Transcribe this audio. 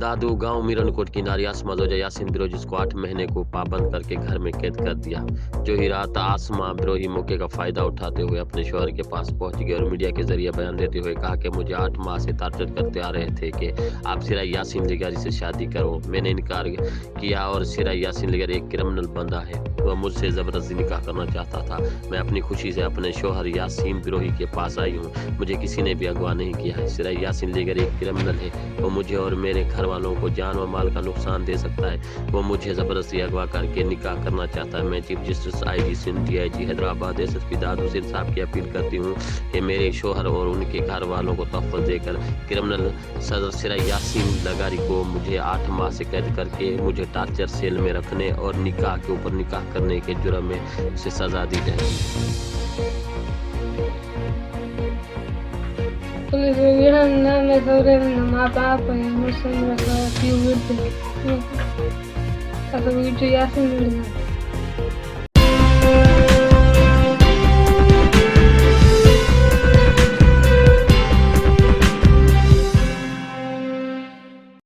दादू गांव मीरनकोट की नारियास मजोजा यासीन बिरोजी को 8 महीने को पाबंद करके घर में कैद कर दिया। जो ही रात आसमा बिरोही मौके का फायदा उठाते हुए अपने शौहर के पास पहुंच गए और मीडिया के जरिए बयान देते हुए कहा कि मुझे 8 माह से टार्चर करते आ रहे थे कि आप सिराज यासीन लिगारी से शादी करो। मैंने इनकार किया और सिराज यासीन लिगारी एक क्रिमिनल बंदा है, वह मुझसे जबरदस्ती निकाह करना चाहता था। मैं अपनी खुशी से अपने शौहर यासीन बिरोही के पास आई हूँ, मुझे किसी ने भी अगवा नहीं किया है। सिराज यासीन लिगारी एक क्रिमिनल है, वो मुझे और मेरे घर वालों को जान व माल का नुकसान दे सकता है। वो मुझे जबरदस्ती अगवा करके निकाह करना चाहता है। मैं chief justice IG Sindh DIG Hyderabad SSP Dadu Singh साहब की अपील करती हूँ कि मेरे शौहर और उनके घर वालों को तहफ़्फ़ुज़ देकर क्रिमिनल सदर सिराज यासीन लिगारी को मुझे 8 माह से कैद करके मुझे टार्चर सेल में रखने और निकाह के ऊपर निकाह करने के जुर्म में उसे सजा दी जाए। Tulijuliana sobre nama apa yang musim rasa tiwir tu. Atau itu Yasin